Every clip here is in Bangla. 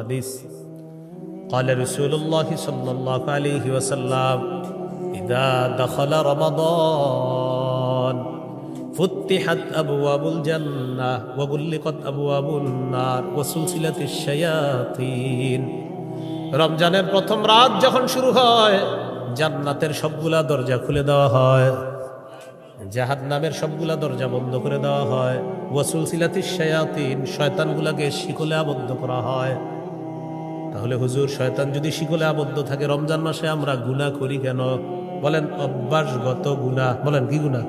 হাদিস। قال رسول الله صلى الله عليه وسلم إذا دخل رمضان فتحت أبواب الجنة وغلقت أبواب النار وسلسلت الشياطين। রমজানের প্রথম রাত যখন শুরু হয় জান্নাতের সবগুলা দরজা খুলে দেওয়া হয়, জাহান্নামের সবগুলা দরজা বন্ধ করে দেওয়া হয়, ওয়াসুলসিলাতিশ শায়াতিন শয়তানগুলাকে শিকলে আবদ্ধ করা হয়। তাহলে হুজুর, শয়তান যদি শিকলে আবদ্ধ থাকে, রমজান মাসে আমরা গুনাহ করি কেন? বলেন অভ্যাসগত গুনাহ। বলেন কি গুনাহ?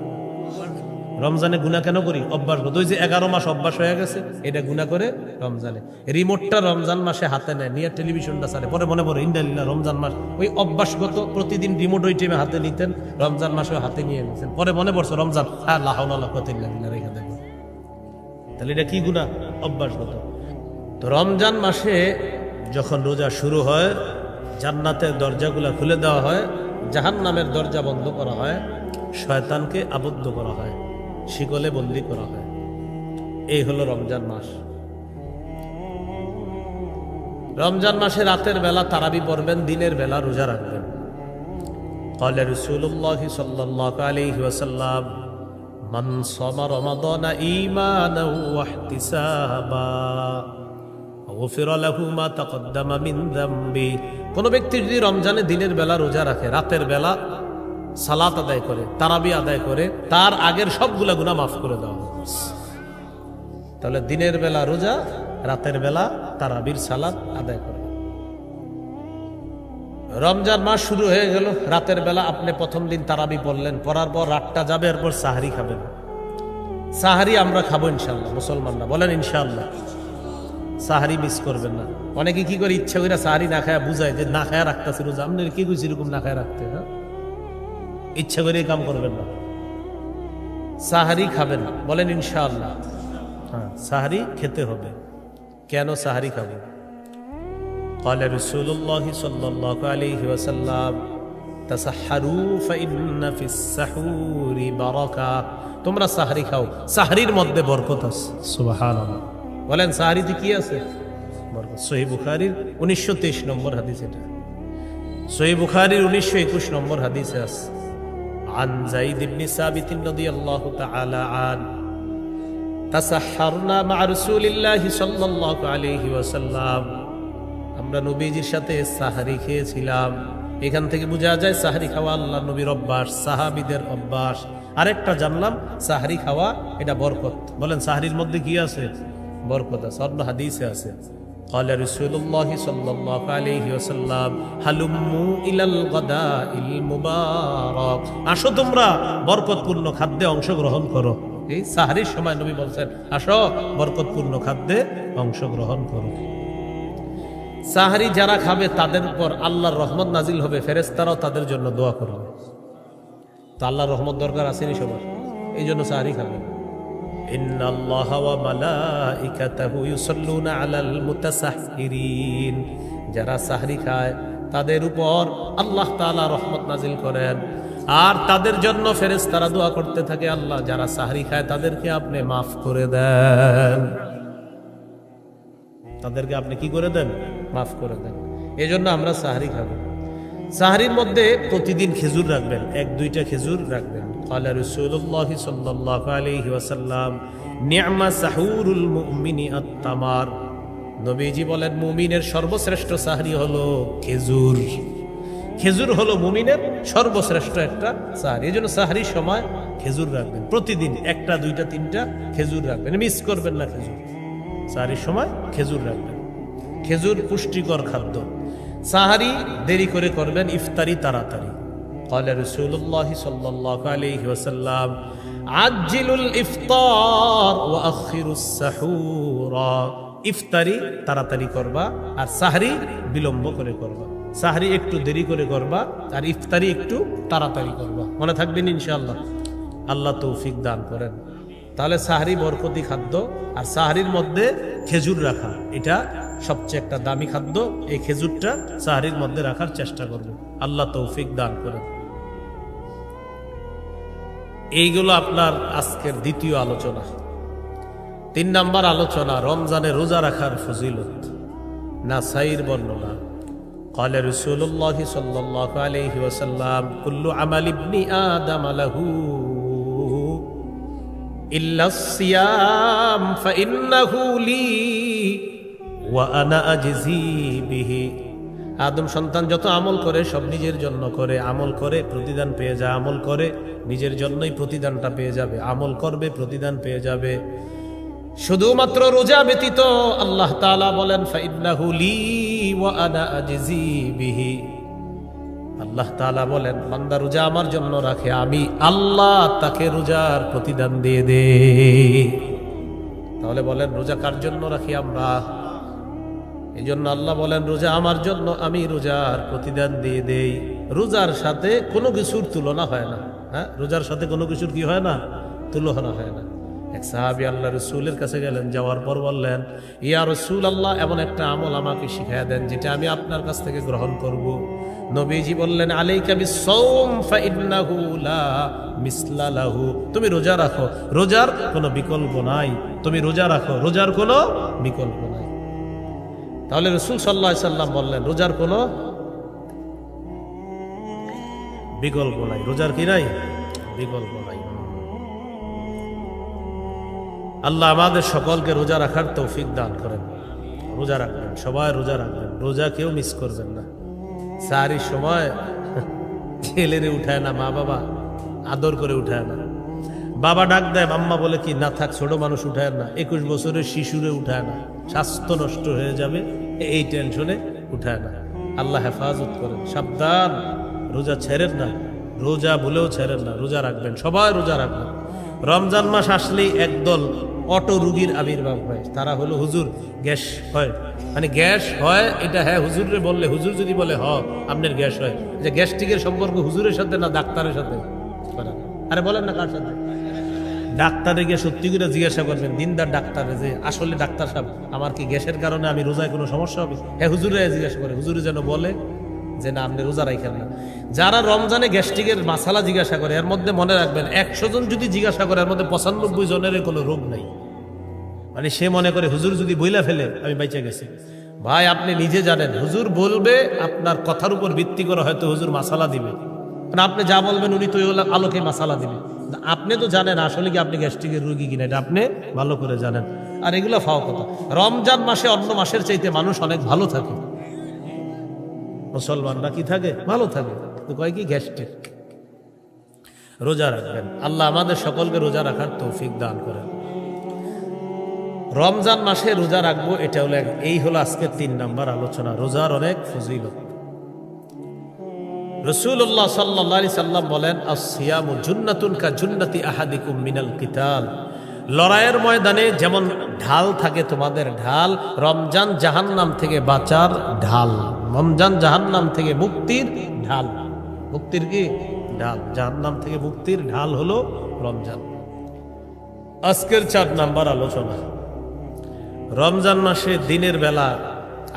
রমজানে গুনাহ কেন করি? অভ্যাসগত। ওই যে 11 মাস অভ্যাস হয়ে গেছে, এটা গুনাহ করে রমজানে। রিমোটটা রমজান মাসে হাতে নেয়, নিয়ে টেলিভিশনটা চালে, পরে মনে পড়ে ইন্ডালিল্লাহ রমজান মাস। ওই অভ্যাসগত প্রতিদিন রিমোট ওই টাইমে হাতে নিতেন, রমজান মাসেও হাতে নিয়ে নিতেন, পরে মনে পড়ছে রমজান, হ্যাঁ লা হাওলা ওয়ালা কুওয়াতা ইল্লা বিল্লাহ রেখে দেন। তাহলে এটা কি গুনাহ? অভ্যাসগত। তো রমজান মাসে যখন রোজা শুরু হয়, জান্নাতের দরজাগুলা খুলে দেওয়া হয়, জাহান্নামের দরজা বন্ধ করা হয়, শয়তানকে আবদ্ধ করা হয়, শিকলে বন্দী করা হয়। এই হলো রমজান মাস। রমজান মাসে রাতের বেলা তারাবি পড়বেন, দিনের বেলা রোজা রাখবেন। قال رسول الله صلى الله عليه وسلم من صام رمضان إيمانا واحتسابا غفر له ما تقدم من ذنبه। কোন ব্যক্তি যদি রমজানে দিনের বেলা রোজা রাখে, রাতের বেলা সালাত আদায় করে, তারাবি আদায় করে, তার আগের সবগুলা গুনাহ মাফ করে দেওয়া হবে। তাহলে দিনের বেলা রোজা, রাতের বেলা তারাবির সালাত আদায় করে। রমজান মাস শুরু হয়ে গেল, রাতের বেলা আপনি প্রথম দিন তারাবি পড়লেন, পড়ার পর রাতটা যাবে, এরপর সাহারি খাবেন। সাহারি আমরা খাবো ইনশাআল্লাহ, মুসলমানরা বলেন ইনশাআল্লাহ। সাহারি মিস করবেন না। অনেকে কি করে ইচ্ছা করে সাহারি না খায়া বুঝায় যে না খায়া রাখতেছে রোজা। আপনি কি কইছি এরকম না খায়া রাখতে? হ্যাঁ, ইচ্ছা করে কাম করবেন না, সাহারি খাবেন, বলেন ইনশাআল্লাহ। হ্যাঁ, সাহারি খেতে হবে। কেন সাহারি খাবেন? قال رسول الله صلى الله عليه وسلم تسحروا فإن في السحور بركة। তোমরা সাহারি খাও, সাহারির মধ্যে বরকত আছে। সুবহানাল্লাহ, বলেন সাহারিতে কি আছে? বরকত। সহিহ বুখারীর 1923 নম্বর হাদিস এটা। সহিহ বুখারীর 1921 নম্বর হাদিসে আছে। عن زيد بن ثابت رضي الله تعالى عنه تسحرنا مع رسول الله صلى الله عليه وسلم। আমরা নবীজির সাথে সাহারি খেয়েছিলাম। এখান থেকে বোঝা যায় সাহারি খাওয়া আল্লাহর নবীর অভ্যাস, সাহাবীদের অভ্যাস। আরেকটা জানলাম, সাহারি খাওয়া এটা বরকত। বলেন সাহারির মধ্যে কি আছে? বরকত আছে। অন্য হাদিসে আছে قال رسول الله صلى الله عليه وسلم হালুম্মু ইলাল গাদাইল মুবারাক। আসো তোমরা বরকতপূর্ণ খাদ্যে অংশগ্রহণ করো। এই সাহারির সময় নবী বলছেন, আসো বরকতপূর্ণ খাদ্যে অংশগ্রহণ করো। সাহারি যারা খাবে তাদের উপর আল্লাহর রহমত নাজিল হবে, ফেরেশতারাও তাদের জন্য দোয়া করবে। তো আল্লাহর রহমত দরকার আসেনি সবার, এই জন্য সাহারি খাবে। ইন্নাল্লাহা ওয়া মালাইকাতাহু ইউসাল্লুনা আলাল মুতাসাহহিরিন। যারা সাহরি খায় তাদের উপর আল্লাহ তাআলা রহমত নাজিল করেন, আর তাদের জন্য ফেরেশতারা দোয়া করতে থাকে, আল্লাহ যারা সাহরি খায় তাদেরকে আপনি মাফ করে দেন, তাদেরকে আপনি কি করে দেন? মাফ করে দেন। এই জন্য আমরা সাহরি খাবো। সাহরির মধ্যে প্রতিদিন খেজুর রাখবেন, 1-2টা খেজুর রাখবেন। قال رسول الله صلى الله عليه وسلم نعم سحور المؤمن التمر। নবীজি বলেন মুমিনের সর্বশ্রেষ্ঠ সাহরি হলো খেজুর। খেজুর হলো মুমিনের সর্বশ্রেষ্ঠ একটা সাহরি। এই জন্য সাহরির সময় খেজুর রাখবেন, প্রতিদিন 1টা 2টা 3টা খেজুর রাখবেন, মিস করবেন না খেজুর। সাহরির সময় খেজুর রাখবেন। খেজুর পুষ্টিকর খাদ্য। সাহারি দেরি করে করবেন, ইফতারি তাড়াতাড়ি। قال رسول الله صلى الله عليه وسلم عجلوا الافطار واخروا السحور। ইফতারি তাড়াতাড়ি করবা আর সাহরি বিলম্ব করে করবা। সাহরি একটু দেরি করে করবা আর ইফতারি একটু তাড়াতাড়ি করবা। মনে থাকবেন ইনশাআল্লাহ। আল্লাহ তৌফিক দান করেন। তাহলে সাহরি বরকতি খাদ্য, আর সাহরির মধ্যে খেজুর রাখা এটা সবচেয়ে একটা দামি খাদ্য। এই খেজুরটা সাহরির মধ্যে রাখার চেষ্টা করব, আল্লাহ তৌফিক দান করেন। এইগুলো আপনার আজকের দ্বিতীয় আলোচনা। 3 নাম্বার আলোচনা রমজানে রোজা রাখার ফজিলত। নাসাইর বর্ণনা قال رسول الله صلى الله عليه وسلم كل عمل ابن آدم له إلا الصيام فإنه لي وأنا أجزي به আদম সন্তান যত আমল করে সব নিজের জন্য করে, আমল করে প্রতিদান পেয়ে যায়, আমল করে নিজের জন্যই প্রতিদানটা পেয়ে যাবে, আমল করবে প্রতিদান পেয়ে যাবে। শুধুমাত্র রোজা ব্যতীত আল্লাহ তাআলা বলেন ফাইন্নাহু লি ওয়া আনা আজজি বিহি। আল্লাহ তাআলা বলেন বান্দা রোজা আমার জন্য রাখে, আমি আল্লাহ তাকে রোজার প্রতিদান দিয়ে দেই। তাহলে বলেন রোজা কার জন্য রাখি আমরা? এই জন্য আল্লাহ বলেন রোজা আমার জন্য, আমি রোজার প্রতিদান দিয়ে দেই। রোজার সাথে কোনো কিছুর তুলনা হয় না। হ্যাঁ, রোজার সাথে কোনো কিছুর কি হয় না? তুলনা হয় না। এক সাহাবী আল্লাহ রসুলের কাছে গেলেন, যাওয়ার পর বললেন ইয়া রাসূল আল্লাহ, এমন একটা আমল আমাকে শিখাইয়া দেন যেটা আমি আপনার কাছ থেকে গ্রহণ করব। নবীজি বললেন আলাইকা বিস-সাওম ফাইন্নাহু লা মিসলা লাহু। তুমি রোজা রাখো, রোজার কোনো বিকল্প নাই। তুমি রোজা রাখো, রোজার কোনো বিকল্প নাই। তাহলে রাসূল সাল্লাল্লাহু আলাইহি সাল্লাম বললেন রোজার কোনো বিকল্প নাই। রোজার কি নাই? বিকল্প নাই। আল্লাহ আমাদের সকলকে রোজা রাখার তৌফিক দান করেন। রোজা রাখবেন, সবাই রোজা রাখবেন, রোজা কেউ মিস করবেন না। সাহারির সময় ছেলেরে উঠায় না, মা বাবা আদর করে উঠায় না। বাবা ডাক দেয়, আম্মা বলে কি না থাক, ছোট মানুষ উঠায় না। 21 বছরের শিশুরে উঠায় না, স্বাস্থ্য নষ্ট হয়ে যাবে এই টেনশনে উঠায় না। আল্লাহ হেফাজত করেন। সাবধান, রোজা ছেড়েন না, রোজা ভুলেও ছেড়েন না, রোজা রাখবেন, সবাই রোজা রাখবেন। রমজান মাস আসলেই একদল অটো রুগীর আবির্ভাব হয়। তারা হলো হুজুর গ্যাস হয়, মানে গ্যাস হয় এটা হ্যাঁ হুজুরে বললে, হুজুর যদি বলে আপনার গ্যাস হয়, যে গ্যাস্ট্রিকের সম্পর্ক হুজুরের সাথে না ডাক্তারের সাথে? আরে বলেন না কার সাথে? ডাক্তারে গিয়ে সত্যি করে জিজ্ঞাসা করবেন, দিনদার ডাক্তারে, যে আসলে ডাক্তার সাহেব আমার কি গ্যাসের কারণে আমি রোজায় কোনো সমস্যা হবে? হ্যাঁ হুজুরে জিজ্ঞাসা করে, হুজুরে যেন বলে যে না আপনি রোজা রাখেন না। যারা রমজানে গ্যাস্ট্রিকের মাসালা জিজ্ঞাসা করে, এর মধ্যে মনে রাখবেন 100 জন যদি জিজ্ঞাসা করে এর মধ্যে 95 জনের কোনো রোগ নাই। মানে সে মনে করে হুজুর যদি বইলা ফেলে আমি বাইচা গেছি। ভাই আপনি নিজে জানেন, হুজুর বলবে আপনার কথার উপর ভিত্তি করে হয়তো হুজুর মাসালা দিবে, কারণ আপনি যা বলবেন উনি তো আলোকে মাসালা দিবে। আপনি তো জানেন আসলে কি আপনি গ্যাস্ট্রিকের রোগী কিনা, এটা আপনি ভালো করে জানেন। আর এগুলো ফাও কথা। রমজান মাসে অন্য মাসের চাইতে মানুষ অনেক ভালো থাকে, মুসলমানরা কি থাকে? ভালো থাকে। তো কয় কি গ্যাস্ট্রিক। রোজা রাখবেন, আল্লাহ আমাদের সকলকে রোজা রাখার তৌফিক দান করেন। রমজান মাসে রোজা রাখবো, এটা হলো এই হলো আজকের 3 নাম্বার আলোচনা, রোজার অনেক ফজিলত। রাসূলুল্লাহ সাল্লাল্লাহু আলাইহি সাল্লাম বলেন আস-সিয়ামু জুন্নাতুন কা জুন্নাতি আহাদিকুম মিনাল কিতাল। লড়াইয়ের ময়দানে যেমন ঢাল থাকে তোমাদের ঢাল, রমজান জাহান্নাম থেকে বাঁচার ঢাল। রমজান জাহান্নাম থেকে মুক্তির ঢাল। মুক্তির কি ঢাল? জাহান্নাম থেকে মুক্তির ঢাল হলো রমজান। আজকের 4 নাম্বার আলোচনা, রমজান মাসে দিনের বেলা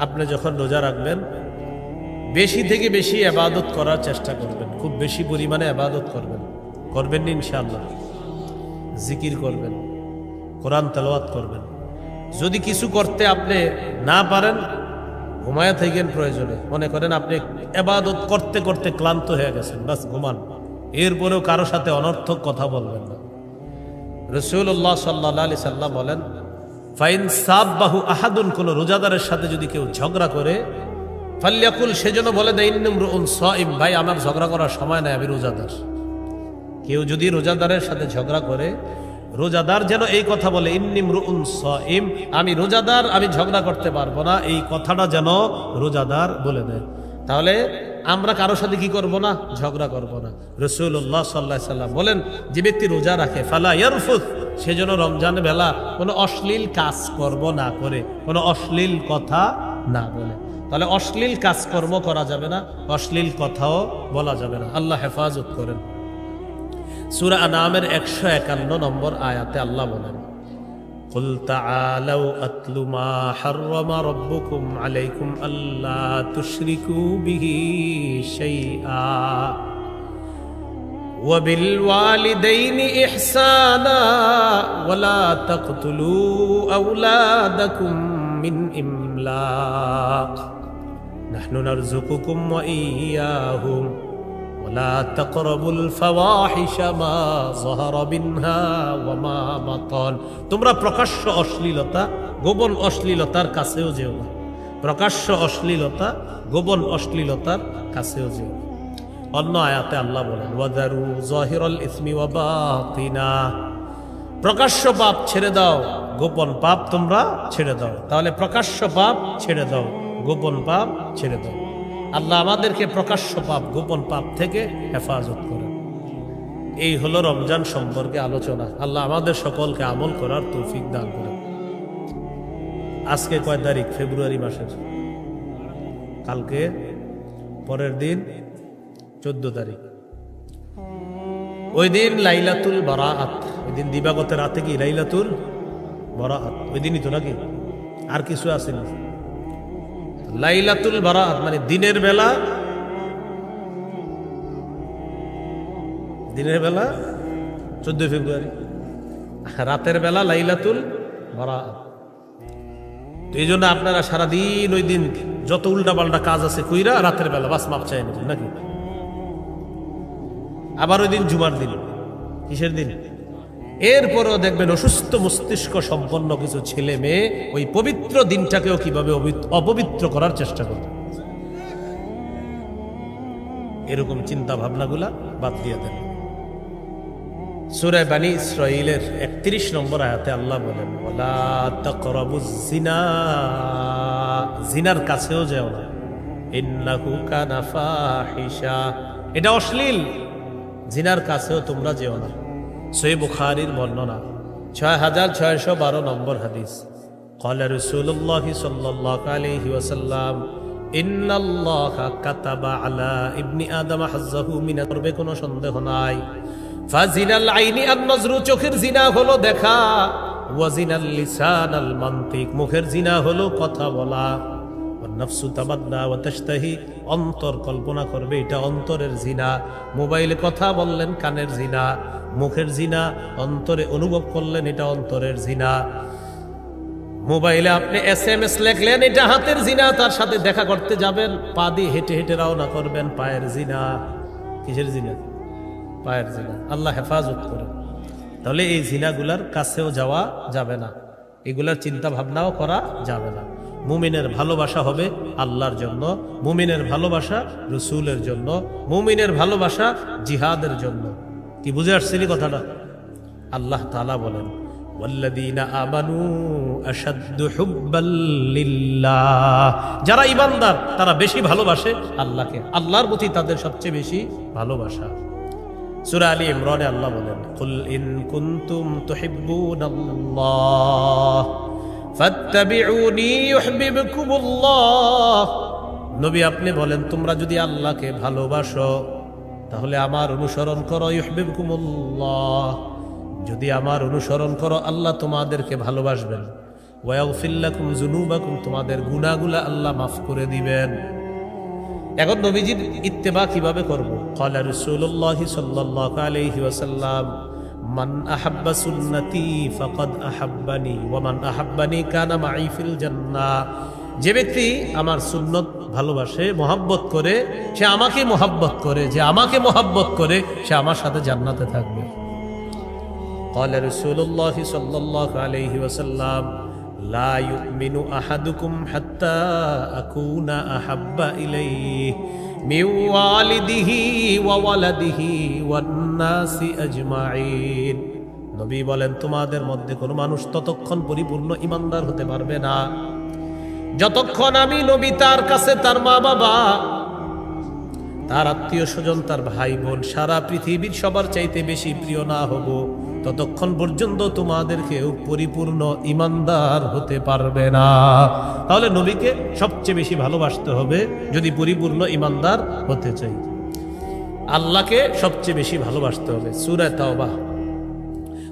আপনি যখন রোজা রাখবেন বেশি থেকে বেশি ইবাদত করার চেষ্টা করবেন, খুব বেশি পরিমাণে ইবাদত করবেন। করবেন ইনশাআল্লাহ। জিকির করবেন, কোরআন তেলাওয়াত করবেন। যদি কিছু করতে আপনি না পারেন ঘুমায়া থাকেন, প্রয়োজনে মনে করেন আপনি ইবাদত করতে করতে ক্লান্ত হয়ে গেছেন, বাস ঘুমান। এরপরেও কারো সাথে অনর্থক কথা বলবেন না। রাসূলুল্লাহ সাল্লাল্লাহু আলাইহি সাল্লাম বলেন ফাইন সাব্বাহু আহাদুন, কোন রোজাদারের সাথে যদি কেউ ঝগড়া করে, ফাল্যাকুল, সেজন্য বলে দেয় ইন্নামরুন সাইম, ভাই আমার ঝগড়া করার সময় নাই, আমি রোজাদার। কেউ যদি রোজাদারের সাথে ঝগড়া করে, রোজাদার যেন এই কথা বলে ইন্নামরুন সাইম, আমি রোজাদার, আমি ঝগড়া করতে পারবো না, এই কথাটা যেন রোজাদার বলে দেয়। তাহলে আমরা কারোর সাথে কি করব না? ঝগড়া করব না। রাসূলুল্লাহ সাল্লাল্লাহু আলাইহি সাল্লাম বলেন যে ব্যক্তি রোজা রাখে ফালা ইয়ারফুস, সেজন্য রমজান বেলা কোনো অশ্লীল কাজ করব না করে, কোনো অশ্লীল কথা না বলে। তাহলে অশ্লীল কাজকর্ম করা যাবে না, অশ্লীল কথাও বলা যাবে না। আল্লাহ হেফাজত করেন। সূরা আনামের 151 নম্বর আয়াতে আল্লাহ বলেন কুল তাআলাউ আতলু মা হাররামা রাব্বুকুম আলাইকুম আল্লা তুশরিকু বিহি শাইআ ওয়া বিল ওয়ালিদাইনি ইহসানা ওয়া লা তাকতুলু আওলাদাকুম মিন ইমলাক নাহনু নারযুকুকুম ওয়া ইয়্যাহুম ওয়ালা তাকরাবুল ফাওয়াহিশা মা যাহারা মিনহা ওয়া মা বাতান। তোমরা প্রকাশ্য অশ্লীলতা গোপন অশ্লীলতার কাছেও যেও না। প্রকাশ্য অশ্লীলতা গোপন অশ্লীলতার কাছেও যেও। অন্য আয়াতে আল্লাহ বলেন ওয়াদারু যাহিরাল ইসমি ওয়া বাতিনা, প্রকাশ্য পাপ ছেড়ে দাও, গোপন পাপ তোমরা ছেড়ে দাও। তাহলে প্রকাশ্য পাপ ছেড়ে দাও, গোপন পাপ ছেড়ে দাও। আল্লাহ আমাদেরকে প্রকাশ্য পাপ গোপন পাপ থেকে হেফাজত করেন। এই হলো রমজান সম্পর্কে আলোচনা। আল্লাহ আমাদের সকলকে আমল করার তৌফিক দান করেন। আজকে কয় তারিখ? ফেব্রুয়ারি মাসের। কালকে পরের দিন 14 তারিখ। ওই দিন লাইলাতুল বারাআত, ওই দিন দিবাগত রাতে কি লাইলাতুল বারাআত, ওই দিনই তো নাকি? আর কিছু আছে না? লাইলাতুল বারাআত মানে দিনের বেলা, দিনের বেলা 14 ফেব্রুয়ারি, রাতের বেলা লাইলাতুল বারাআত। তো এই জন্য আপনারা সারাদিন ওই দিন যত উল্টাপাল্টা কাজ আছে কইরা রাতের বেলা বাস মাপ চাই নেবেন নাকি? আবার ওই দিন জুমার দিন, কিসের দিন? এরপরও দেখবেন অসুস্থ মস্তিষ্ক সম্পন্ন কিছু ছেলে মেয়ে ওই পবিত্র দিনটাকেও কিভাবে অপবিত্র করার চেষ্টা করে। এরকম চিন্তা ভাবনাগুলা বাদ দিয়ে দেন। সূরা বানী ইসরাঈলের 31 নম্বর আয়াতে আল্লাহ বলেন ওয়ালা তাকরাবুজ জিনা, জিনার কাছেও যেও না, ইন্নাহু কানা ফাহিশা, এটা অশ্লীল, জিনার কাছেও তোমরা যেও না। সহিহ বুখারীর বর্ণনা 6612 নম্বর হাদিস। ক্বালা রাসূলুল্লাহ সাল্লাল্লাহু আলাইহি ওয়াসাল্লাম ইন্নাল্লাহা কাতাবা আলা ইবনি আদম হাজ্জাহু মিনাত, করবে কোনো সন্দেহ নাই। ফাজিনাল আইনি আন নজরু, চোখের জিনা হলো দেখা, ওয়া জিনাল লিসান আল মানতিক, মুখের জিনা হলো কথা বলা, ওয়ান নাফসু তামান্না ওয়া তাশতাহি, অন্তর কল্পনা করবে, এটা অন্তরের জিনা। মোবাইলে কথা বললেন, কানের জিনা। মুখের জিনা অন্তরে অনুভব করলেন, এটা অন্তরের জিনা। মোবাইলে আপনি SMS লেখলেন, এটা হাতের জিনা। তার সাথে দেখা করতে যাবেন, পা দিয়ে হেঁটে হেঁটে রওনা করবেন, পায়ের জিনা। কিসের জিনা? পায়ের জিনা। আল্লাহ হেফাজত করে। তাহলে এই জিনাগুলার কাছেও যাওয়া যাবে না, এগুলার চিন্তা ভাবনাও করা যাবে না। মুমিনের ভালোবাসা হবে আল্লাহর জন্য, মুমিনের ভালোবাসা রসুলের জন্য, মুমিনের ভালোবাসা জিহাদের জন্য। কি বুঝে আসছিলি কথাটা? আল্লাহ তাআলা বলেন ওয়াল্লাযীনা আমানু আশাদ্দু হুব্বাল লিল্লাহ, যারা ঈমানদার তারা বেশি ভালোবাসে আল্লাহকে, আল্লাহর প্রতি তাদের সবচেয়ে বেশি ভালোবাসা। সূরা আলী ইমরানে আল্লাহ বলেন কুল ইন কুনতুম তুহিব্বুনাল্লাহ ফাত্তাবিউনি ইউহিব্বুকুমুল্লাহ। নবী আপনি বলেন তোমরা যদি আল্লাহকে ভালোবাসো তাহলে আমার অনুসরণ করো, ইউহিব্বুকুমুল্লাহ, যদি আমার অনুসরণ করো আল্লাহ তোমাদেরকে ভালোবাসবেন। ওয়া ইয়াগফির লাকুম যুনুবাকুম, তোমাদের গুনাহগুলো আল্লাহ মাফ করে দিবেন। এখন নবীজির ইত্তেবা কিভাবে করব? ক্বালা রাসূলুল্লাহ সাল্লাল্লাহু আলাইহি ওয়াসাল্লাম মান আহাব্বা সুন্নতি ফাকাদ আহাব্বানি ওয়া মান আহাব্বানি কানা মাই ফিল জান্নাহ। যে ব্যক্তি আমার সুন্নত ভালোবাসে, মহব্বত করে, সে আমাকে মহব্বত করে, যে আমাকে মহব্বত করে সে আমার সাথে জান্নাতে থাকবে। ক্বালা রাসূলুল্লাহ সাল্লাল্লাহু আলাইহি ওয়াসাল্লাম লা ইউমিনু আহাদুকুম হাত্তা আকুনা আহাব্বা ইলাইহি মিন ওয়ালিদিহি ওয়া ওয়ালাদিহি ওয়ান নাসি আজমাইন। নবী বলেন তোমাদের মধ্যে কোনো মানুষ ততক্ষণ পরিপূর্ণ ঈমানদার হতে পারবে না যতক্ষণ আমি নবী তার কাছে তার মা বাবা, তার আত্মীয় স্বজন, তার ভাই বোন, সারা পৃথিবীর সবার চাইতে বেশি প্রিয় না হব, ততক্ষণ পর্যন্ত তোমাদেরকেও পরিপূর্ণ ঈমানদার হতে পারবে না। তাহলে নবীকে সবচেয়ে বেশি ভালোবাসতে হবে যদি পরিপূর্ণ ঈমানদার হতে চাই। আল্লাহকে সবচেয়ে বেশি ভালোবাসতে হবে। সূরা তাওবা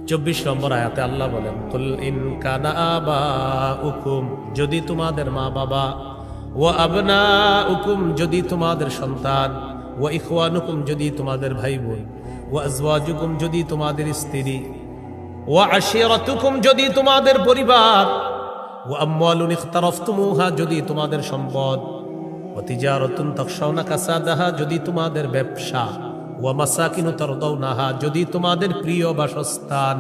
24 নম্বর আয়াতে আল্লাহ বলেন কুল ইন কানা আবাউকুম, যদি তোমাদের মা বাবা, ওয়া আবনাউকুম, যদি তোমাদের সন্তান, ওয়া ইখওয়ানুকুম, যদি তোমাদের ভাই বোন, ওয়া আজওয়াজুকুম, যদি তোমাদের স্ত্রী, ওয়া আশিরাতুকুম, যদি তোমাদের পরিবার, ওয়া আমওয়ালুন ইখতারাফতুমুহা, যদি তোমাদের সম্পদ, ওয়া তিজারাতুন তাখশাউনা কাসাদাহা, যদি তোমাদের ব্যবসা, ওয়া মাসাকিনু তারদাউনাহা, যদি তোমাদের প্রিয় বাসস্থান,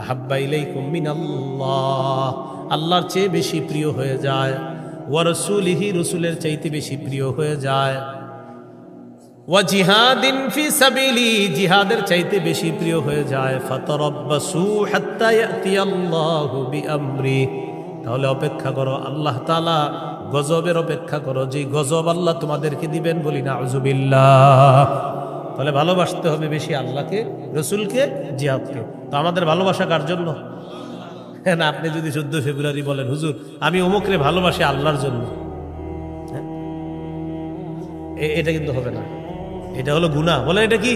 আহাব্বা ইলাইকুম মিনাল্লাহ, আল্লাহর চেয়ে বেশি প্রিয় হয়ে যায়, ওয়া রাসূলিহি, রাসূলের চাইতে বেশি প্রিয় হয়ে যায়, ওয়া জিহাদিন ফি সাবিলি, জিহাদের চাইতে বেশি প্রিয় হয়ে যায়, ফাতারাব্বাসু হাত্তা ইয়াতিয়াল্লাহু বিআমরি, তাহলে অপেক্ষা করো, আল্লাহ তাআলা গজবের অপেক্ষা করো, যে গজব আল্লাহ তোমাদেরকে দিবেন, বলি না আউযুবিল্লাহ। তাহলে ভালোবাসতে হবে বেশি আল্লাহকে, রসুলকে, জিহাদকে। তো আমাদের ভালোবাসা কার জন্য? হ্যাঁ না, আপনি যদি 14 ফেব্রুয়ারি বলেন হুজুর আমি অমুকরে ভালোবাসি আল্লাহর জন্য, এটা কিন্তু হবে না, এটা হলো গুনাহ। বলেন এটা কি?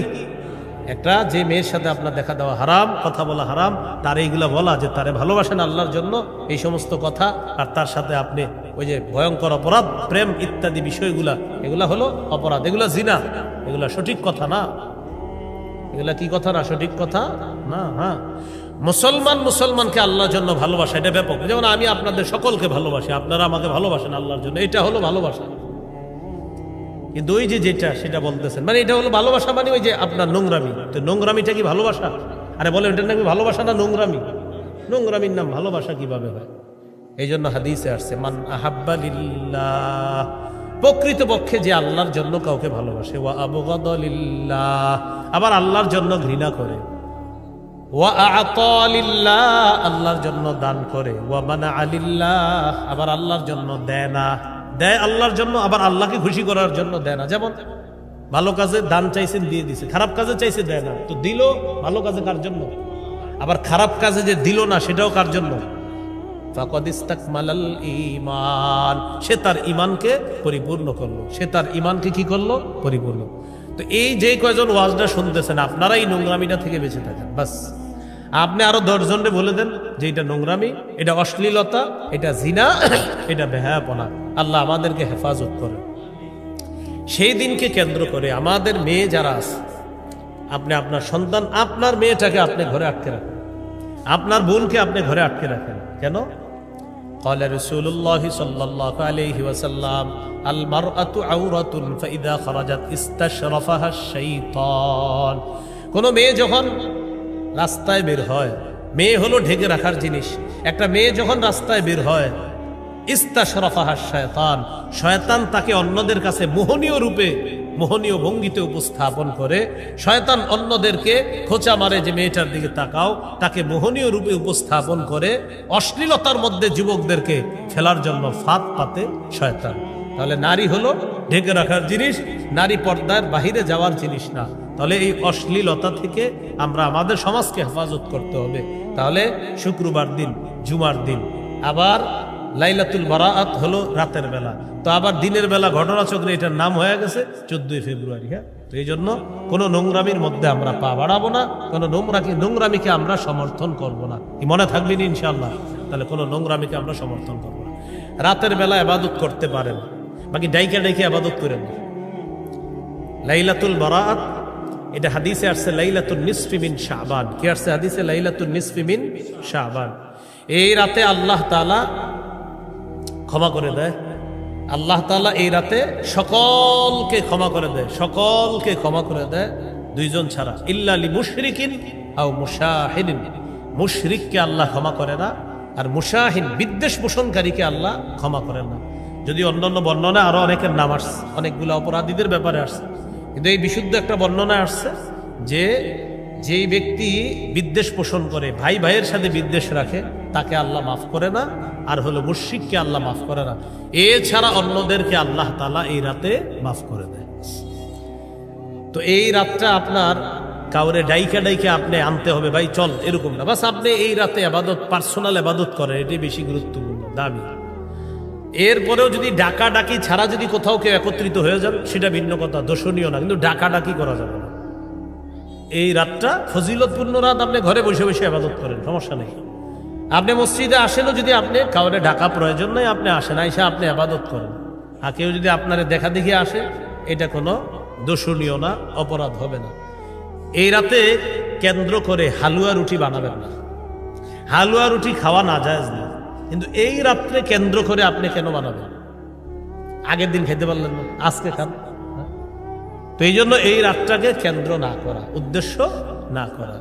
একটা যে মেয়ের সাথে আপনার দেখা দেওয়া হারাম, কথা বলা হারাম, তার এইগুলা বলা যে তারে ভালোবাসেন আল্লাহর জন্য, এই সমস্ত কথা, আর তার সাথে আপনি ওই যে ভয়ঙ্কর অপরাধ, প্রেম ইত্যাদি বিষয়গুলা, এগুলা হলো অপরাধ, এগুলা জিনা, এগুলা সঠিক কথা না, এগুলা কি কথা না, সঠিক কথা না। হ্যাঁ, মুসলমানকে আল্লাহর জন্য ভালোবাসা, এটা ব্যাপক। যেমন আমি আপনাদের সকলকে ভালোবাসি, আপনারা আমাকে ভালোবাসেন আল্লাহর জন্য, এটা হলো ভালোবাসা। কিন্তু ওই যে যেটা সেটা বলতেছেন, মানে এটা হলো ভালোবাসা, মানে ওই যে আপনার নোংরামি। তো নোংরামিটা কি ভালোবাসা? আরে বলে ওটার নাকি ভালোবাসা না নোংরামি? নোংরামির নাম ভালোবাসা কিভাবে হয়? এই জন্য হাদিসে আসছে মান আহাব্বা লিল্লাহ, প্রকৃতপক্ষে যে আল্লাহর জন্য কাউকে ভালোবাসে, ওয়া আবগাদা লিল্লাহ, আবার আল্লাহর জন্য ঘৃণা করে, ওয়া আ'তা লিল্লাহ, আল্লাহর জন্য দান করে, ওয়া মানা'a লিল্লাহ, আবার আল্লাহর জন্য দেয় না, দেয় আল্লাহর জন্য, আবার আল্লাহকে খুশি করার জন্য দেয় না। যেমন ভালো কাজে দান চাইছেন, দিয়ে দিছে, খারাপ কাজে চাইছে, দেয় না। তো দিল ভালো কাজে কার জন্য? আবার খারাপ কাজে যে দিল না, সেটাও কার জন্য? ফাকাদ ইসতাকমালাল ঈমান, সে তার ঈমানকে পরিপূর্ণ করলো, সে তার ঈমানকে কি করলো? পরিপূর্ণ। তো এই যে কয়জন ওয়াজটা শুনতেছেন, আপনারা এই নোংরামিটা থেকে বেঁচে থাকেন, বাস। আপনি আরো 10 জনকে বলে দেন যে এটা নোংরামি, এটা অশ্লীলতা, এটা জিনা, এটা বেহায়াপনা। আল্লাহ আমাদেরকে হেফাজত করে। সেই দিনকে কেন্দ্র করে আমাদের মেয়ে যারা আছে, আপনি আপনার সন্তান, আপনার মেয়েটাকে আপনি ঘরে আটকে রাখেন, আপনার বোনকে আপনি ঘরে আটকে রাখেন। কেন? قال رسول الله صلى الله عليه وسلم المرأة عورة فإذا خرجت استشرفها الشيطان। কোন মেয়ে যখন রাস্তায় বের হয়, মেয়ে হলো ঢেকে রাখার জিনিস, একটা মেয়ে যখন রাস্তায় বের হয়, ইস্তাশরাফাহা শায়তান, শয়তান তাকে অন্যদের কাছে মোহনীয় রূপে, মোহনীয় ভঙ্গিতে উপস্থাপন করে। শয়তান অন্যদেরকে খোঁচা মারে যে মেয়েটার দিকে তাকাও, তাকে মোহনীয় রূপে উপস্থাপন করে অশ্লীলতার মধ্যে যুবকদেরকে ফেলার জন্য ফাঁদ পাতে শয়তান। তাহলে নারী হলো ঢেকে রাখার জিনিস, নারী পর্দার বাহিরে যাওয়ার জিনিস না। তাহলে এই অশ্লীলতা থেকে আমরা আমাদের সমাজকে হেফাজত করতে হবে। তাহলে শুক্রবার দিন, জুমার দিন, আবার লাইলাতুল বারাআত হলো রাতের বেলা, তো আবার দিনের বেলা ঘটনাচক্রে এটার নাম হয়ে গেছে 14 ফেব্রুয়ারি। হ্যাঁ, তো এই জন্য কোনো নোংরামির মধ্যে আমরা পা বাড়াবো না, কোনো নোংরামিকে আমরা সমর্থন করব না। কি মনে থাকবেন ইনশাআল্লাহ? তাহলে কোনো নোংরামিকে আমরা সমর্থন করবো না। রাতের বেলা ইবাদত করতে পারেন, বাকি ডাইকে ডাইকে ইবাদত করেন না। লাইলাতুল বারাআত এটা হাদিসে আসছে লাইলাতুন নিসফি মিন শাবান। কি আসছে হাদিসে? লাইলাতুন নিসফি মিন শাবান। এই রাতে আল্লাহ তাআলা ক্ষমা করে দেয়, আল্লাহ তাআলা এই রাতে সকলকে ক্ষমা করে দেয়, সকলকে ক্ষমা করে দেয়, 2 জন ছাড়া, ইল্লা লি মুশরিকিন আও মুশাহিদিন। মুশরিককে আল্লাহ ক্ষমা করে না, আর মুশাহিন বিদ্বেষ পোষণকারীকে আল্লাহ ক্ষমা করেন না। যদি অন্যান্য বর্ণনা আরো অনেকের নাম আসছে, অনেকগুলো অপরাধীদের ব্যাপারে আসছে, কিন্তু এই বিশুদ্ধ একটা বর্ণনা আসছে যে যেই ব্যক্তি বিদ্বেষ পোষণ করে, ভাই ভাইয়ের সাথে বিদ্বেষ রাখে, তাকে আল্লাহ মাফ করে না। আর হলো মুশরিককে আল্লাহ মাফ করে না। এছাড়া অন্যদেরকে আল্লাহ তাআলা এই রাতে মাফ করে দেয়। তো এই রাতটা আপনার কাউরে ডাইকা ডাইকা আপনি আনতে হবে, ভাই চল, এরকম না। বাস আপনি এই রাতে ইবাদত, পার্সোনাল ইবাদত করেন, এটাই বেশি গুরুত্বপূর্ণ, দামি। এরপরেও যদি ডাকা ডাকি ছাড়া যদি কোথাও কেউ একত্রিত হয়ে যান, সেটা ভিন্ন কথা, দোষণীয় না, কিন্তু ডাকা ডাকি করা যাবে না। এই রাতটা ফজিলতপূর্ণ রাত, আপনি ঘরে বসে বসে ইবাদত করেন, সমস্যা নেই। আপনি মসজিদে আসেনও, যদি আপনি কাউরে ডাকা প্রয়োজন নাই, আপনি আসেন, আইসা আপনি ইবাদত করেন। আর কেউ যদি আপনার দেখা দেখি আসে, এটা কোনো দোষণীয় না, অপরাধ হবে না। এই রাতে কেন্দ্র করে হালুয়া রুটি বানাবেন না, হালুয়া রুটি খাওয়া নাজায়েজ না। কিন্তু এই রাত্রে কেন্দ্র করে আপনি কেন বানাবেন? আগের দিন খেতে পারলেন না, আজকে খান। তো এই জন্য এই রাতটাকে কেন্দ্র না করা, উদ্দেশ্য না করা।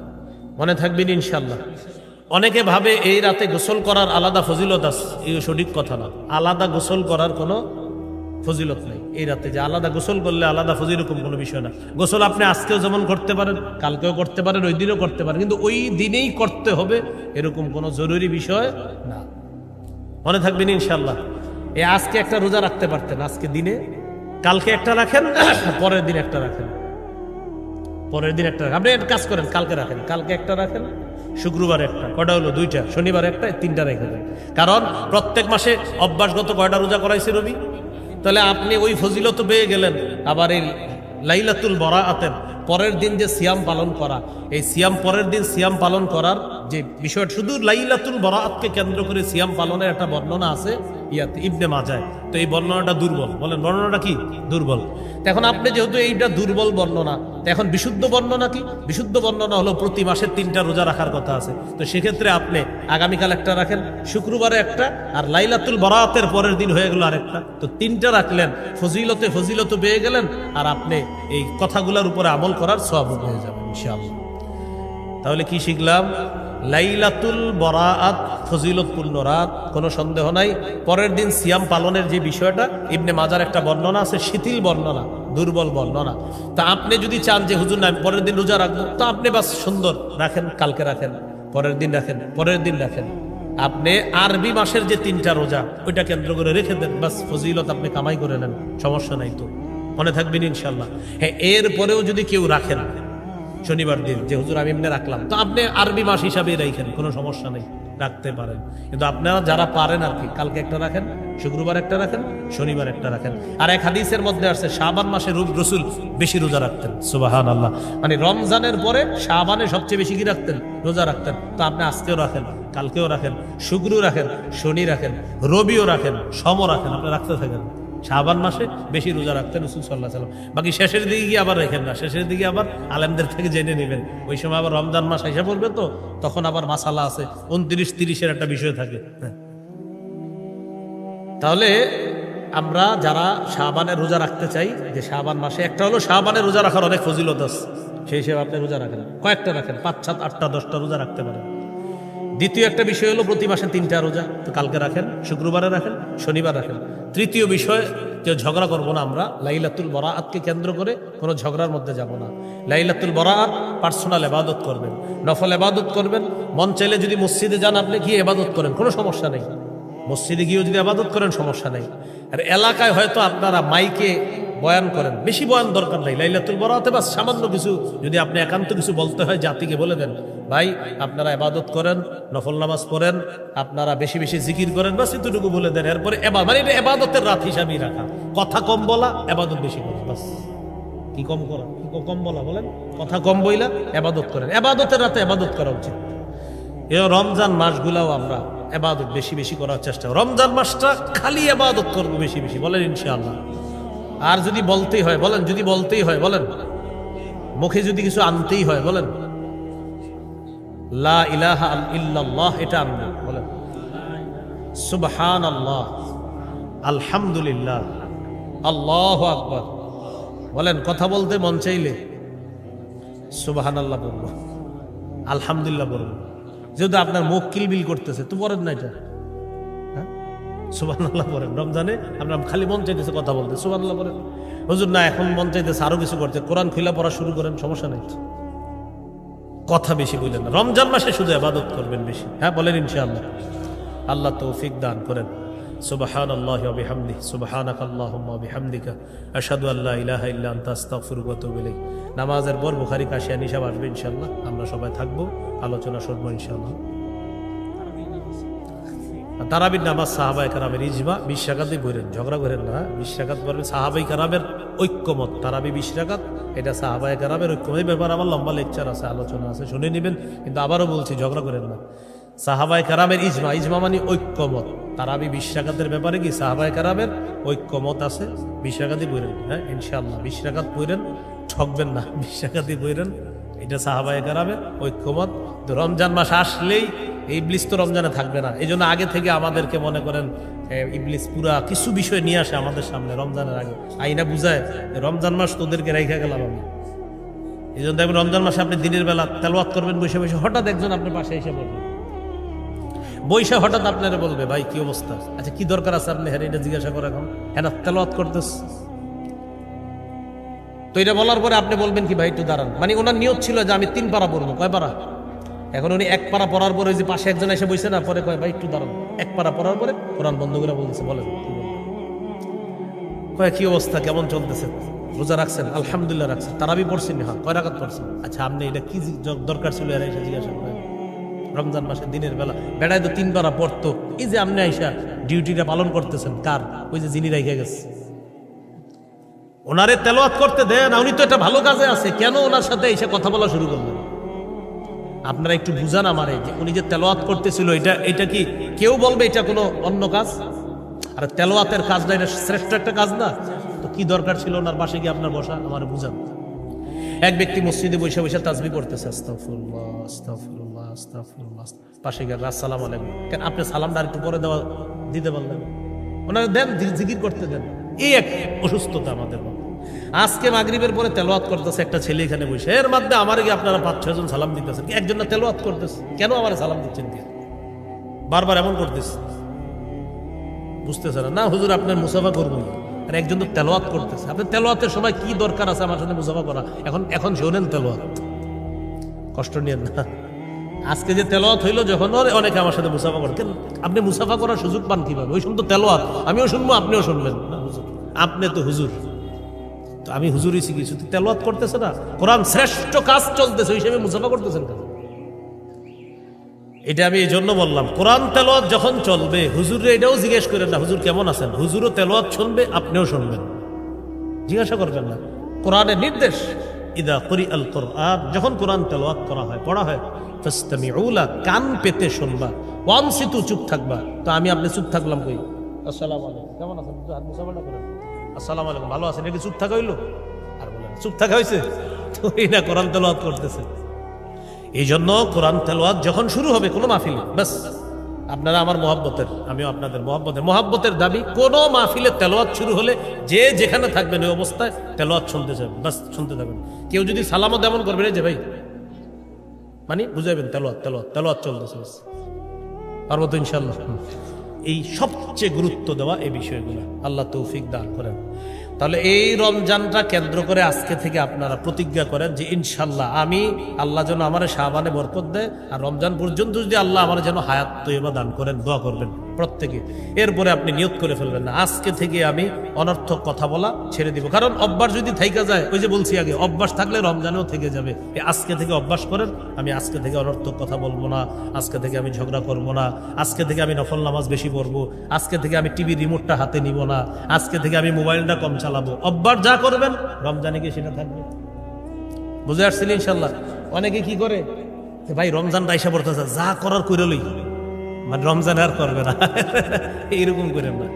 মনে থাকবেন ইনশাল্লাহ। অনেকে ভাবে এই রাতে গোসল করার আলাদা ফজিলত আছে, এই সঠিক কথা না। আলাদা গোসল করার কোনো ফজিলত নেই এই রাতে, যে আলাদা গোসল করলে আলাদা ফজিল, এরকম কোনো বিষয় না। গোসল আপনি আজকেও যেমন করতে পারেন, কালকেও করতে পারেন, ওই দিনও করতে পারেন, কিন্তু ওই দিনেই করতে হবে এরকম কোনো জরুরি বিষয় না। মনে থাকবেন ইনশাল্লাহ। এই আজকে একটা রোজা রাখতে পারতেন, আজকে দিনে, কালকে একটা রাখেন, পরের দিন একটা রাখেন, পরের দিন একটা রাখেন। আপনি একটা কাজ করেন, কালকে রাখেন, কালকে একটা রাখেন, শুক্রবার একটা, কয়টা হলো? 2টা, শনিবার একটা, 3টা রেখে দেন। কারণ প্রত্যেক মাসে অভ্যাসগত কয়টা রোজা করাইছে রবি? তাহলে আপনি ওই ফজিলত পেয়ে গেলেন। আবার এই লাইলাতুল বরাআতের পরের দিন যে সিয়াম পালন করা, এই সিয়াম পরের দিন সিয়াম পালন করার যে বিষয়টা, শুধু লাইলাতুল বরাআতকে কেন্দ্র করে সিয়াম পালনের একটা বর্ণনা আছে ইয়াতে ইবনে মাজায়। তো এই বর্ণনাটা দুর্বল। বলেন বর্ণনাটা কি? দুর্বল। এখন আপনি যেহেতু এইটা দুর্বল বর্ণনা, এখন বিশুদ্ধ বর্ণনা কি? বিশুদ্ধ বর্ণনা হলো প্রতি মাসে 3টা রোজা রাখার কথা আছে। তো সেক্ষেত্রে আপনি আগামীকাল একটা রাখেন, শুক্রবারে একটা, আর লাইলাতুল বরাআতের পরের দিন হয়ে গেল আরেকটা। তো 3টা রাখলেন, ফজিলত পেয়ে গেলেন, আর আপনি এই কথাগুলোর উপরে আমল করার সওয়াব হয়ে যাবে ইনশাআল্লাহ। তাহলে কি শিখলাম? লাইলাতুল বরাআত ফজিলতপূর্ণ রাত, কোনো সন্দেহ নাই। পরের দিন সিয়াম পালনের যে বিষয়টা, ইবনে মাজার একটা বর্ণনা আছে, শিথিল বর্ণনা, দুর্বল বর্ণনা। তা আপনি যদি চান যে হুজুর না পরের দিন রোজা রাখবো, তো আপনি বাস সুন্দর রাখেন, কালকে রাখেন, পরের দিন রাখেন, পরের দিন রাখেন। আপনি আরবি মাসের যে 3টা রোজা, ওইটা কেন্দ্র করে রেখে দেন, বাস ফজিলত আপনি কামাই করে নেন, সমস্যা নাই। তো মনে থাকবেন ইনশাল্লাহ। হ্যাঁ, এরপরেও যদি কেউ রাখেন শনিবার দিন, যে হুজুর আমি এমনি রাখলাম, তো আপনি আরবি মাস হিসাবে রাখেন, কোনো সমস্যা নেই, রাখতে পারেন। কিন্তু আপনারা যারা পারেন আর কি, কালকে একটা রাখেন, শুক্রবার একটা রাখেন, শনিবার একটা রাখেন। আর এক হাদিসের মধ্যে আসছে শাবান মাসে রসুল বেশি রোজা রাখতেন। সুবহানাল্লাহ। মানে রমজানের পরে শাবানে সবচেয়ে বেশি কি রাখতেন? রোজা রাখতেন। তো আপনি আজকেও রাখেন, কালকেও রাখেন, শুক্র রাখেন, শনি রাখেন, রবিও রাখেন, সমও রাখেন, আপনি রাখতে থাকেন। শাবান মাসে বেশি রোজা রাখতেন রাসূল সাল্লাল্লাহু আলাইহি ওয়াসাল্লাম। বাকি শেষের দিকে গিয়ে আবার রেখেন না, শেষের দিকে আবার আলেমদের থেকে জেনে নেবেন। ওই সময় আবার রমজান মাস এসে পড়বে, তো তখন আবার মাসালা আছে, 29-30-এর একটা বিষয় থাকে। তাহলে আমরা যারা শাবানের রোজা রাখতে চাই, যে শাবান মাসে একটা হলো শাবানের রোজা রাখার অনেক ফজিলত আছে, সেই হিসেবে আপনি রোজা রাখেন, কয়েকটা রাখেন, 5, 7, 8টা 10টা রোজা রাখতে পারেন। দ্বিতীয় একটা বিষয় হলো প্রতি মাসে 3টা রোজা, তো কালকে রাখেন, শুক্রবারে রাখেন, শনিবার রাখেন। তৃতীয় বিষয়, কেউ ঝগড়া করবো না আমরা, লাইলাতুল বরাআতকে কেন্দ্র করে কোনো ঝগড়ার মধ্যে যাব না। লাইলাতুল বরাআত পার্সোনাল ইবাদত করবেন, নফল ইবাদত করবেন। মন চাইলে যদি মসজিদে যান, আপনি গিয়ে ইবাদত করেন, কোনো সমস্যা নেই। মসজিদে গিয়েও যদি ইবাদত করেন, সমস্যা নেই। আর এলাকায় হয়তো আপনারা মাইকে বয়ান করেন, বেশি বয়ান দরকার নাই। লাইলাতুল বরাআতে বাস সামান্য কিছু, যদি আপনি একান্ত কিছু বলতে হয়, জাতিকে বলে দেন, ভাই আপনারা ইবাদত করেন, নফল নামাজ পড়েন, আপনারা বেশি বেশি জিকির করেন, বাস এতটুকু বলে দেন। এরপরে মানে এটা ইবাদতের রাত হিসাবেই রাখা, কথা কম বলা, ইবাদত বেশি করা, বাস। কি কম করা, কি কম বলা বলেন? কথা কম বইলা ইবাদত করেন, ইবাদতের রাতে ইবাদত করা উচিত। এই রমজান মাসগুলাও আমরা ইবাদত বেশি বেশি করার চেষ্টা, রমজান মাসটা খালি ইবাদত করব বেশি বেশি, বলেন ইনশাআল্লাহ। আর যদি বলতেই হয় বলেন, যদি বলতেই হয় বলেন, মুখে যদি কিছু আনতেই হয় বলেন, লা ইলাহা ইল্লাল্লাহ, এটা আনবেন, বলেন সুবহানাল্লাহ, আলহামদুলিল্লাহ, আল্লাহু আকবার। বলেন কথা বলতে মন চাইলে সুবহানাল্লাহ বলবো, আলহামদুলিল্লাহ বলবো। যেহেতু আপনার মুখ কিলবিল করতেছে, তো পড়েন না এটা, সুবহানাল্লাহ পড়েন। রমজানে আমরা খালি মন চাইতেছে কথা বলতে, সুবহানাল্লাহ পড়েন। হুজুর না এখন মন চাইতেছে আরো কিছু করতে, কোরআন খুলে পড়া শুরু করেন, সমস্যা নেই, কথা বেশি বললেন না। রমজান মাসে শুধু ইবাদত করবেন বেশি, হ্যাঁ বলেন ইনশাআল্লাহ। আল্লাহ তৌফিক দান করেন। সুবহানাল্লাহি ওয়া বিহামদিহি, সুবহানাকাল্লাহুম্মা ওয়া বিহামদিকা, আশহাদু আল্লা ইলাহা ইল্লা আনতা, আস্তাগফিরুকা ওয়া আতুবু ইলাইক। নামাজের পর বুখারী কাশিয়া নিশাব আসবে ইনশাআল্লাহ, আমরা সবাই থাকবো, আলোচনা শুনবো ইনশাআল্লাহ। তারাবির নামাজ সাহাবায়ে কেরামের ইজমা, 20 রাকাতই পড়েন, ঝগড়া করেন না। 20 রাকাত পড়বেন, সাহাবায়ে কেরামের ঐক্যমত, তারাবি 20 রাকাত, এটা সাহাবায়ে কেরামের ঐক্যমত। এই ব্যাপারে আমার লম্বা লেকচার আছে, আলোচনা আছে, শুনে নেবেন। কিন্তু আবারও বলছি, ঝগড়া করেন না। সাহাবায়ে কেরামের ইজমা, ইজমা মানে ঐক্যমত। তারাবি 20 রাকাতের ব্যাপারে কি সাহাবায়ে কেরামের ঐক্যমত আছে, 20 রাকাতই পড়েন, হ্যাঁ ইনশাআল্লাহ। 20 রাকাত পড়েন, ঠকবেন না, 20 রাকাতই পড়েন, এটা সাহাবায়ে কেরামের ঐক্যমত। তো রমজান মাস আসলেই ইবলিস তো রমজানে থাকবে না, এই জন্য আগে থেকে আমাদেরকে মনে করেন ইবলিস পুরা কিছু বিষয় নিয়ে আসে আমাদের সামনে রমজানের আগে, আইনা বুঝায় রমজান মাস তোদেরকে রেখে গেলাম আমি। এই জন্য দেখবেন রমজান মাসে আপনি দিনের বেলা তেলাওয়াত করবেন বসে বসে, হঠাৎ একজন আপনার পাশে এসে বলবে, বৈশা হঠাৎ আপনারা বলবে ভাই কি অবস্থা, আচ্ছা কি দরকার আছে আপনি হ্যাঁ এটা জিজ্ঞাসা করে এখন হ্যাঁ তেলাওয়াত করতেছ। তো এটা বলার পরে আপনি বলবেন কি ভাই একটু দাঁড়ান, মানে ওনার নিয়ত ছিল যে আমি 3 পারা পড়বো, কয় পারা? এখন উনি 1 পারা পড়ার পরে যে পাশে একজন এসে বসে না, পরে কয় ভাই একটু দাঁড়ান, 1 পারা পড়ার পরে কোরআন বন্ধ করে বলতেছে বলেন কি বলবেন? কয় কি অবস্থা, কেমন চলতেছে, রোজা রাখছেন? আলহামদুলিল্লাহ রাখছেন। তারাবি পড়ছেন? হ্যাঁ। কয় রাকাত পড়ছেন? আচ্ছা আপনি এটা কি দরকার ছিল এরা এসে জিজ্ঞাসা করেন? রমজান মাসে দিনের বেলা বেড়ায় তো 3 পারা পড়তো, এই যে আপনি আইসা ডিউটিটা পালন করতেছেন কার? ওই যে যিনি রেখে গেছে ওনারে তেলাওয়াত করতে দেন, উনি তো একটা ভালো কাজে আছে, কেন ওনার সাথে এসে কথা বলা শুরু করলেন? আপনারা একটু বুঝান আমারে যে উনি যে তেলাওয়াত করতেছিল এটা কি কেউ বলবে এটা কোনো অন্য কাজ? আর তেলাওয়াতের কাজটা এটা শ্রেষ্ঠ একটা কাজ না? তো কি দরকার ছিল ওনার পাশে গিয়ে আপনার বসা? আমার বুঝান। এক ব্যক্তি মসজিদে বসে বসে তাসবিহ পড়তেছে, আস্তাগফিরুল্লাহ আস্তাগফিরুল্লাহ আস্তাগফিরুল্লাহ, পাশে গিয়ে আসসালামু আলাইকুম, কেন আপনি সালামটা একটু পরে দিতে পারলেন? ওনারা দেন, জিকির করতে দেন। এই এক অসুস্থতা আমাদের মধ্যে। আজকে মাগরিবের পরে তেলাওয়াত করতেছে একটা ছেলে এখানে বসে, এর মধ্যে আমার গিয়ে আপনারা 5-6 জন সালাম দিতেছেন, একজন না তেলাওয়াত করতেছে, কেন আমার সালাম দিচ্ছেন? কি বারবার এমন করতেছে? বুঝতেছে না হুজুর আপনার মুসাফা করবো, আর একজন তো তেলাওয়াত করতেছে। আপনি তেলাওয়াতের সময় কি দরকার আছে আমার সাথে মুসাফা করা? এখন শোনেন তেলাওয়াত, কষ্ট নিয়েন না। আজকে যে তেলাওয়াত হইলো যখন অনেকে আমার সাথে মুসাফা করে, কেন আপনি মুসাফা করার সুযোগ পান কিভাবে? ওই সময় তো তেলাওয়াত, আমিও শুনবো আপনিও শুনবেন না। হুজুর আপনি তো হুজুর, তো আমি হুজুরই শিখেছি, তেলাওয়াত করতেছে না, কোরআন শ্রেষ্ঠ কাজ চলতেছে, ওই হিসেবে মুসাফা করতেছেন কেন? এটা আমি এই জন্য বললাম, কোরআন তেলাওয়াত যখন চলবে হুজুরে এটাও জিজ্ঞেস করেন না হুজুর কেমন আছেন, হুজুরও তেলাওয়াত শুনবে আপনিও শুনবেন, জিজ্ঞাসা করবেন না। কোরআনের নির্দেশ ইদা কুরিআল কুরআন, যখন কোরআন তেলাওয়াত করা হয় পড়া হয়, ফাসতামিউ লা, কান পেতে শুনবা, ওয়ানসিতু, চুপ থাকবা। তো আমি আপনি চুপ থাকলাম কই? আসসালামু আলাইকুম, কেমন আছেন? হাত মুসাফাটা করেন, আসসালামু আলাইকুম, ভালো আছেন, এটা চুপ থাকা হইলো? আর বলেন চুপ থাকা হয়েছে? তো এই না কোরআন তেলাওয়াত করতেছে। এই জন্য কোরআন তেলাওয়াত যখন শুরু হবে কোনো মাহফিলে, বাস আপনারা আমার মহব্বতের, আমিও আপনাদের মহব্বতের দাবি, কোন মাহফিলে তেলাওয়াত শুরু হলে যে যেখানে থাকবেন ওই অবস্থায় তেলাওয়াত শুনতে যাবেন, বাস শুনতে যাবেন। কেউ যদি সালামও তেমন করবেন যে ভাই মানে বুঝাইবেন তেলাওয়াত চলতেছে, পারবো তো ইনশাল্লাহ। এই সবচেয়ে গুরুত্ব দেওয়া এই বিষয়গুলো, আল্লাহ তৌফিক দান করেন। তাহলে এই রমজানটা কেন্দ্র করে আজকে থেকে আপনারা প্রতিজ্ঞা করেন যে ইনশাল্লাহ আমি, আল্লাহ যেন আমার শাবানে বরকত দেয়, আর রমজান পর্যন্ত যদি আল্লাহ আমার যেন হায়াত তৈবা দান করেন, দোয়া করবেন প্রত্যেকে। এরপরে আপনি নিয়ত করে ফেলবেন না আজকে থেকে আমি অনর্থক কথা বলা ছেড়ে দিব, কারণ অভ্যাস যদি থাইকা যায়, ওই যে বলছি আগে, অভ্যাস থাকলে রমজানেও থেকে যাবে। আজকে থেকে অভ্যাস করেন, আমি আজকে থেকে অনর্থক কথা বলবো না, আজকে থেকে আমি ঝগড়া করবো না, আজকে থেকে আমি নফল নামাজ বেশি পড়বো, আজকে থেকে আমি টিভির রিমোটটা হাতে নিব না, আজকে থেকে আমি মোবাইলটা কম চালাবো। অভ্যাস যা করবেন রমজানে গিয়ে সেটা থাকবে। বুঝে আসছিল ইনশাল্লাহ? অনেকে কি করে ভাই রমজানটা আইসা পড়তেছে, যা করার কইরলই, মানে রমজান আর করবে না, এইরকম করেন না।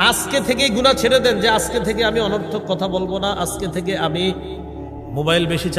আজকে থেকে গুনাহ ছেড়ে দেন, যে আজকে থেকে আমি অনর্থক কথা বলবো না, আজকে থেকে আমি মোবাইল বেশি